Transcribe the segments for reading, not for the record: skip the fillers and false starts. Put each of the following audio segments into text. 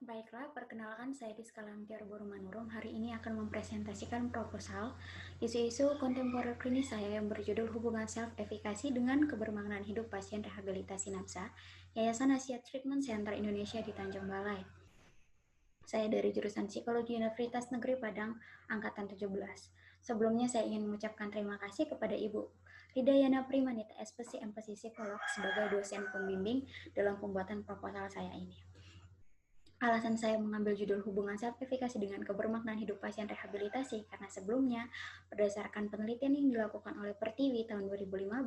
Baiklah, perkenalkan saya Rizka Lamtiar Borumanurung. Hari ini akan mempresentasikan proposal isu-isu kontemporer klinis saya yang berjudul Hubungan Self-Efikasi dengan Kebermaknaan Hidup Pasien Rehabilitasi Nafsa, Yayasan Asia Treatment Center Indonesia di Tanjung Balai. Saya dari jurusan Psikologi Universitas Negeri Padang, Angkatan 17. Sebelumnya saya ingin mengucapkan terima kasih kepada Ibu Ridayana Primanita, SPC MPC Psikolog, sebagai dosen pembimbing dalam pembuatan proposal saya ini. Alasan saya mengambil judul hubungan self-efikasi dengan kebermaknaan hidup pasien rehabilitasi karena sebelumnya, berdasarkan penelitian yang dilakukan oleh Pertiwi tahun 2015,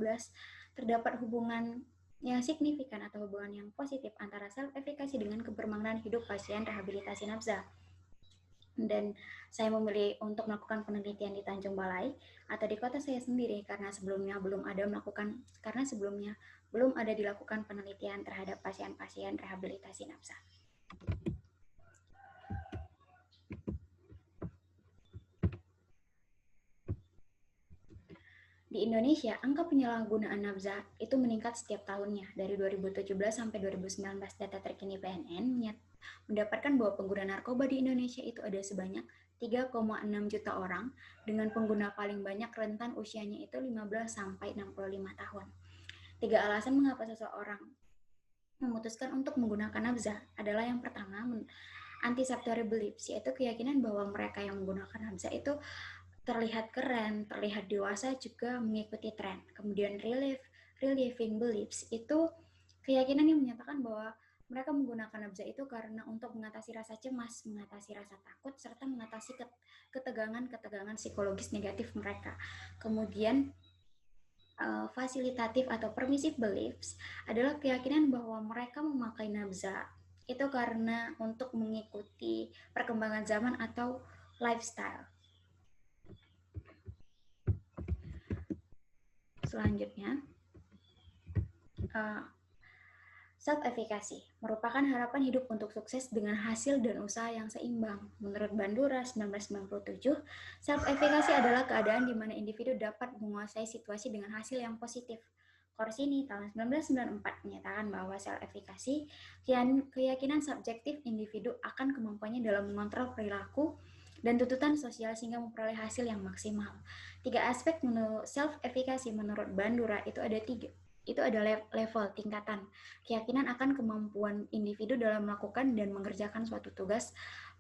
terdapat hubungan yang signifikan atau hubungan yang positif antara self-efikasi dengan kebermaknaan hidup pasien rehabilitasi nafsa. Dan saya memilih untuk melakukan penelitian di Tanjung Balai atau di kota saya sendiri karena sebelumnya belum ada dilakukan penelitian terhadap pasien-pasien rehabilitasi nafsa. Di Indonesia, angka penyalahgunaan nafsa itu meningkat setiap tahunnya. Dari 2017 sampai 2019, data terkini PNN mendapatkan bahwa pengguna narkoba di Indonesia itu ada sebanyak 3,6 juta orang, dengan pengguna paling banyak rentan usianya itu 15 sampai 65 tahun. 3 alasan mengapa seseorang memutuskan untuk menggunakan nafsa adalah yang pertama, anticipatory beliefs, yaitu keyakinan bahwa mereka yang menggunakan nafsa itu terlihat keren, terlihat dewasa, juga mengikuti tren. Kemudian relieving beliefs itu keyakinan yang menyatakan bahwa mereka menggunakan nafsa itu karena untuk mengatasi rasa cemas, mengatasi rasa takut, serta mengatasi ketegangan psikologis negatif mereka. Kemudian fasilitatif atau permissive beliefs adalah keyakinan bahwa mereka memakai nafsa itu karena untuk mengikuti perkembangan zaman atau lifestyle. Selanjutnya, self-efikasi merupakan harapan hidup untuk sukses dengan hasil dan usaha yang seimbang. Menurut Bandura 1997, self-efikasi adalah keadaan di mana individu dapat menguasai situasi dengan hasil yang positif. Korsini tahun 1994 menyatakan bahwa self-efikasi keyakinan subjektif individu akan kemampuannya dalam mengontrol perilaku dan tuntutan sosial sehingga memperoleh hasil yang maksimal. 3 aspek self-efikasi menurut Bandura itu ada 3. Itu ada level, tingkatan, keyakinan akan kemampuan individu dalam melakukan dan mengerjakan suatu tugas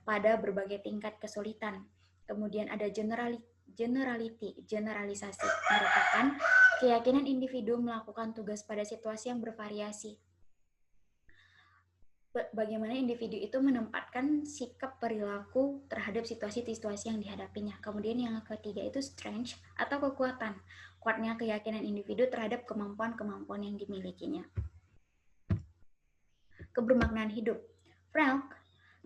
pada berbagai tingkat kesulitan. Kemudian ada generalisasi, merupakan keyakinan individu melakukan tugas pada situasi yang bervariasi. Bagaimana individu itu menempatkan sikap perilaku terhadap situasi-situasi yang dihadapinya. Kemudian yang ketiga itu strength atau kekuatan, kuatnya keyakinan individu terhadap kemampuan-kemampuan yang dimilikinya. Kebermaknaan hidup. Frank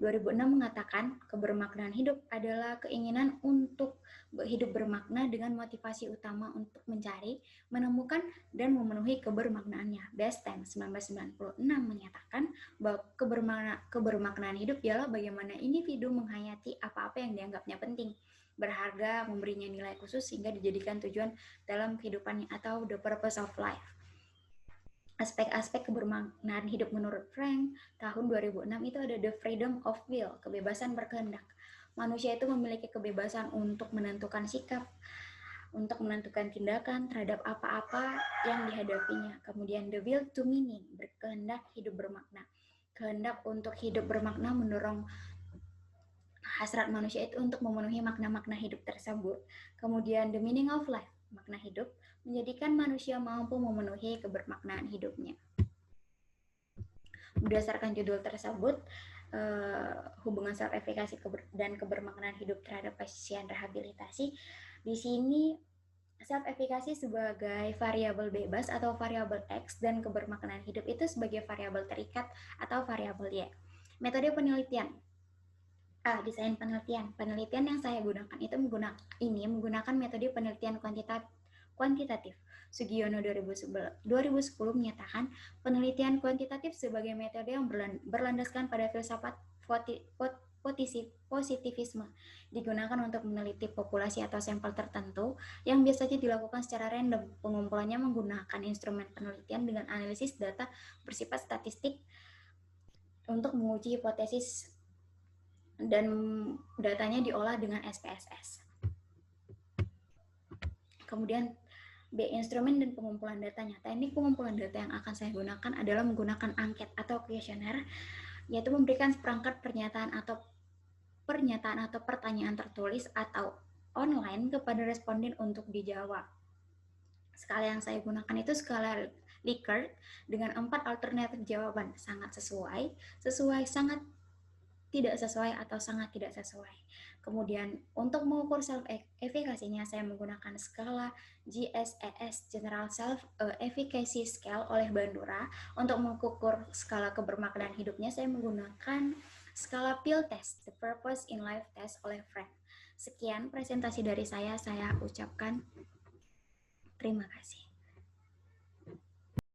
2006 mengatakan kebermaknaan hidup adalah keinginan untuk hidup bermakna dengan motivasi utama untuk mencari, menemukan, dan memenuhi kebermaknaannya. Bastien 1996 menyatakan bahwa kebermaknaan hidup ialah bagaimana individu menghayati apa-apa yang dianggapnya penting, berharga, memberinya nilai khusus sehingga dijadikan tujuan dalam kehidupannya atau the purpose of life. Aspek-aspek kebermaknaan hidup menurut Frank tahun 2006 itu ada the freedom of will, kebebasan berkehendak. Manusia itu memiliki kebebasan untuk menentukan sikap, untuk menentukan tindakan terhadap apa-apa yang dihadapinya. Kemudian the will to meaning, berkehendak hidup bermakna. Kehendak untuk hidup bermakna mendorong hasrat manusia itu untuk memenuhi makna-makna hidup tersebut. Kemudian the meaning of life, makna hidup, menjadikan manusia mampu memenuhi kebermaknaan hidupnya. Berdasarkan judul tersebut, hubungan self-efikasi dan kebermaknaan hidup terhadap pasien rehabilitasi, di sini self-efikasi sebagai variabel bebas atau variabel X dan kebermaknaan hidup itu sebagai variabel terikat atau variabel Y. Metode penelitian. Desain penelitian. Penelitian yang saya gunakan itu menggunakan metode penelitian kuantitatif. Sugiono 2010 menyatakan penelitian kuantitatif sebagai metode yang berlandaskan pada filsafat positivisme, digunakan untuk meneliti populasi atau sampel tertentu yang biasanya dilakukan secara random. Pengumpulannya menggunakan instrumen penelitian dengan analisis data bersifat statistik untuk menguji hipotesis dan datanya diolah dengan SPSS. Kemudian B. Instrumen dan pengumpulan datanya. Teknik pengumpulan data yang akan saya gunakan adalah menggunakan angket atau kuesioner, yaitu memberikan seperangkat pernyataan atau pertanyaan tertulis atau online kepada responden untuk dijawab. Skala yang saya gunakan itu skala Likert dengan 4 alternatif jawaban, sangat sesuai, sesuai, sangat tidak sesuai, atau sangat tidak sesuai. Kemudian untuk mengukur self efficacy-nya saya menggunakan skala GSES General Self Efficacy Scale oleh Bandura. Untuk mengukur skala kebermaknaan hidupnya saya menggunakan skala PIL Test, The Purpose in Life Test oleh Frank. Sekian presentasi dari saya ucapkan terima kasih.